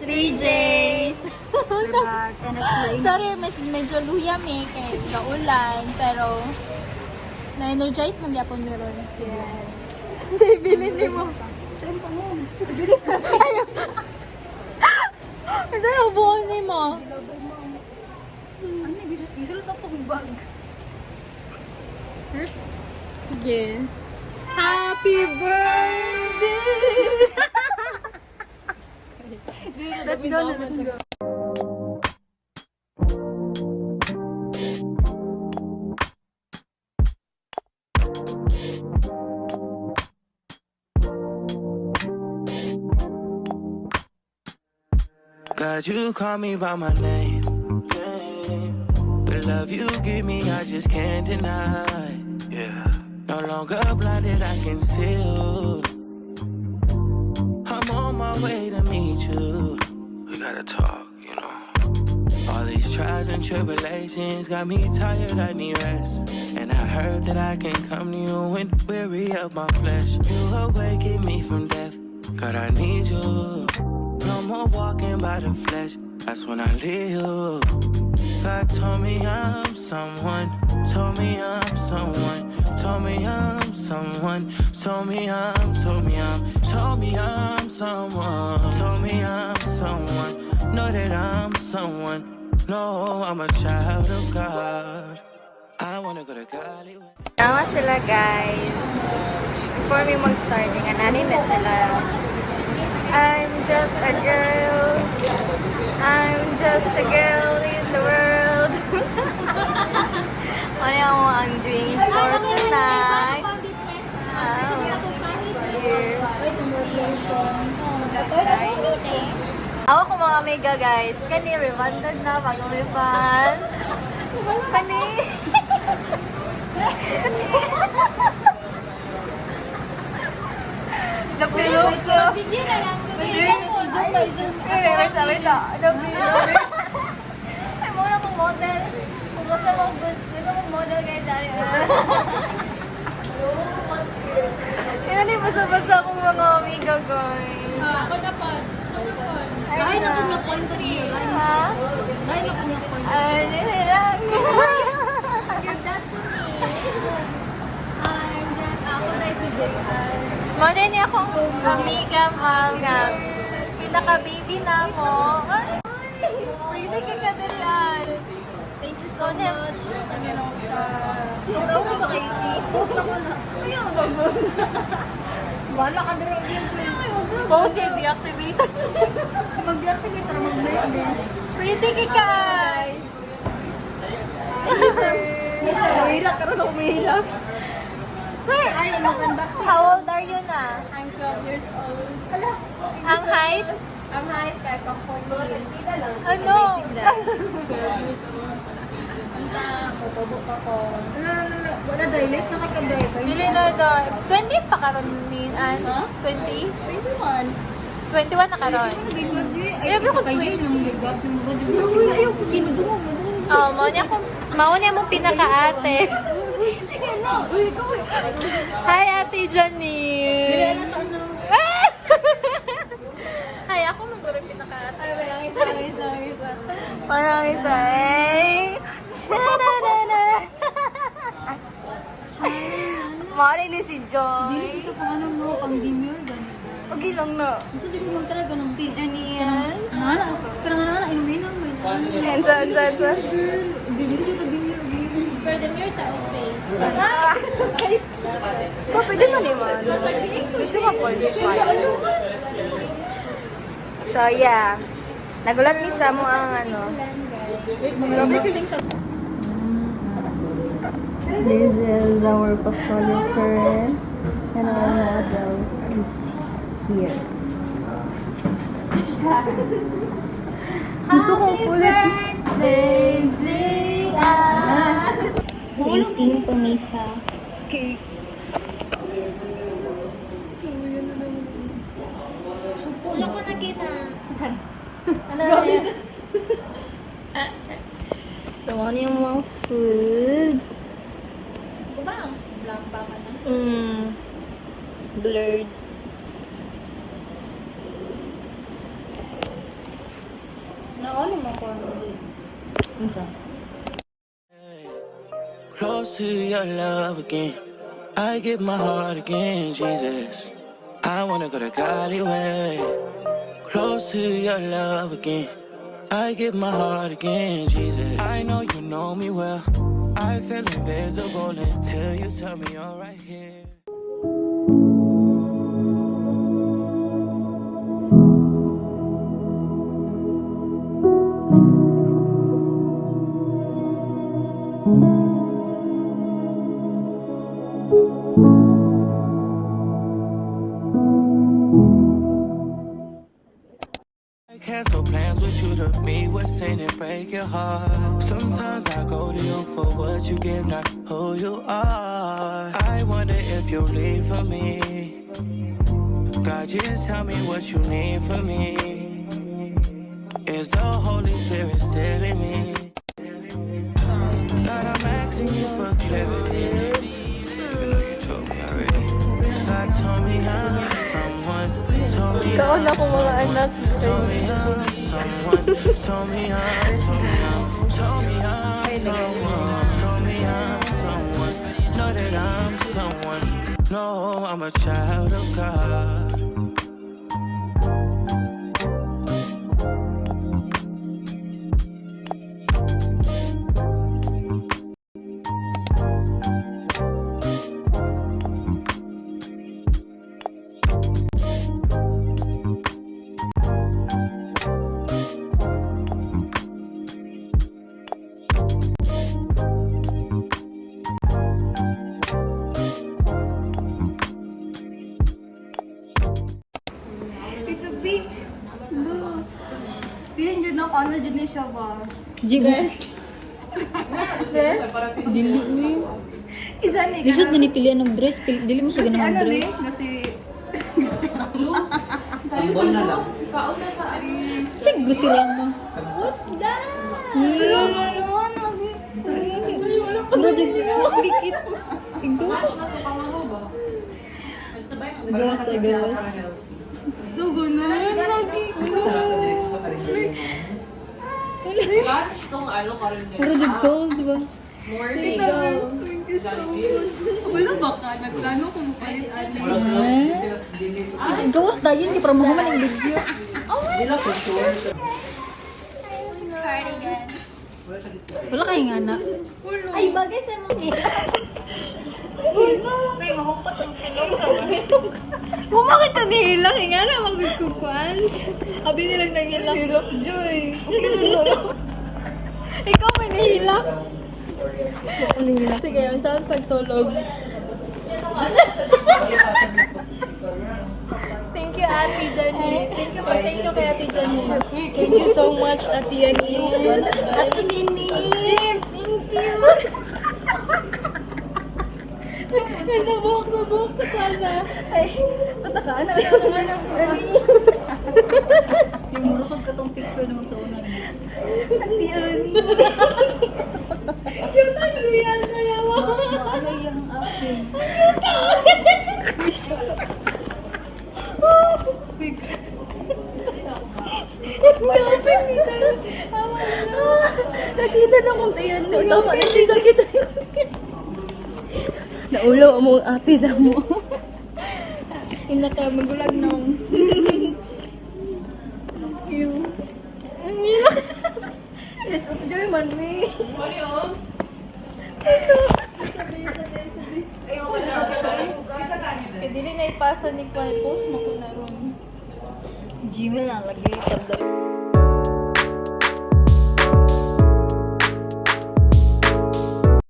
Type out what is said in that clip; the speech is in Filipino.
3Js! Sorry, medyo luyam eh, kay kaulan, pero na-energize magyapon meron. Yes. Hindi, binili mo. Tempo mo. Sige. Ayaw. Kasi ubuon ni mo. Ano, isulot ako sa kong bag. First, sige. Happy birthday! Let's go, let's go. God, you call me by my name. The love you give me, I just can't deny. Yeah. No longer blinded, I can see you. I'm on my way to meet you. We gotta talk, you know. All these trials and tribulations got me tired, I need rest. And I heard that I can come to you when weary of my flesh. You awaken me from death, God, I need you. No more walking by the flesh, that's when I leave you. God told me I'm someone, told me I'm someone, told me I'm someone, told me I'm someone, told me I'm someone, know that I'm someone, no, I'm a child of God. I wanna go to God. Tama sila guys. Before me mag-start, ingananin na sila. I'm just a girl. I'm just a girl in the world. Ano yung ang drinks for tonight? Ako ko mga mega guys. Kani, rebanded na. Bagong reband. Kani. Napilog ko. Bigyan na lang. Zoom by zoom. Wait lang. Napilog. Ay, muna kong model. Kung gusto mong model kayo dali. Yan yung basa-basa akong mga amiga guys. Ako na po. Ay, nakuha point ko niyo. Ha? Ay, nakuha point. Ay, nilang. Give that to me. I'm just, ako na si JR. Muna niya akong amiga, ma'am. Pinaka-baby na mo. Ay, pretty ka ka dirian. Thank you so much. Ano sa... Ito ko ba kayo? Post ako na. Ayaw, bago. Wala ka na rin yung play. Post yung deactivate. Mag-deactivate na mag-mail. Pretty ka guys. Mahirap ka rin ako mahirap. Ay, mag-unboxing. How old are you na? I'm 12 years old. Hala. Ang height? Ang height kay pang 40. Ano? 12 years old. Tutubo pa ko. Wala dilate na kakabay. Dili na doon. 20 pa karon ni ano? 20? 21. 21 na karon. Ayaw ko kayo yung ligat ng mga. Ayaw ko ginudumo mo. Oh, mao niya mo pinaka-ate. Uy, ikaw eh. Hi, Ate Janine. Hi, ako maguro pinaka-ate. Ay, isa. Parang isa eh. Shananana. Mari ni si Joy. Dili kita pang ano no, pang demure ganito. Okay lang na. Gusto din mo talaga ng Si Junior. Nana, pero nana inuminom mo. Ensa. Dili kita demure. For the mere tao face. Guys. Pwede mo naman. Gusto mo po. So, yeah. Nagulat ni Samu ang ano. This is our portfolio current. And our model is here. Gusto kong ulit. Waiting to Misa. Cake. Wala ko nakita. Ano yun? So, ano yung mga food? Bang, blank pa ka na. Blurred. sa. Close to your love again. I give my heart again, Jesus. I wanna go to Cali way. Close to your love again. I give my heart again, Jesus. I know you know me well. I feel invisible until you tell me you're right here. I cancel plans with you to meet with Saint and break your heart. Sometimes I go to you for what you give, not who you are. I wonder if you'll leave for me. God, just tell me what you need from me. Is the Holy Spirit still in me? God, I'm asking you for clarity. Even though you told me already. God told me I'm someone. Told me Kaon ako mga anak. Told me I'm someone. Told me I'm someone. Told me I'm someone. Told me I'm someone. Know that I'm someone. No, I'm a child of God. It's a big look. Piling jud na ano jud ni siya ba? Dress. Sir? Dili ni. Isa ni Lisod man ni pilihan ng dress. Dili mo siya Kasi ganang ano ni? dress. Kasi Siguro sila mo. What's that? Ano dyan sila? Dikit. Igos. Igos, igos. Dugo na. Puro dyan gold, diba? Thank you so much. Wala ba ka? Nagplano kung mapalit Igos na yun. Para mo naman yung video. Wala kayong anak. Ay, bagay sa mga. May mahupas ang tilong ka ba? Bumakit na nihilang. Nga na magkukuan. Abi nilang nangilang. Hirap, Joy. Ikaw may nahilang. Sige, saan pagtulog? Thank you, Ate Jenny. Thank you kay Ate Jenny. Thank you so much, Ate Jenny. Ate Nini. Thank you. Nabuk sa sana. Ay, tatakaan na anak. Yung murukod ka tong picture na magtuunan. Ate Jenny. Cute ang real kaya mo. Ano yung akin? Nakita na kung tayo nakita Naulo mo ate sa mo. Inata magulag nung. You. Yes, of joy man me. Kaya dili na ipasa ni Kwal post mo ko na ron. Gmail na lagi.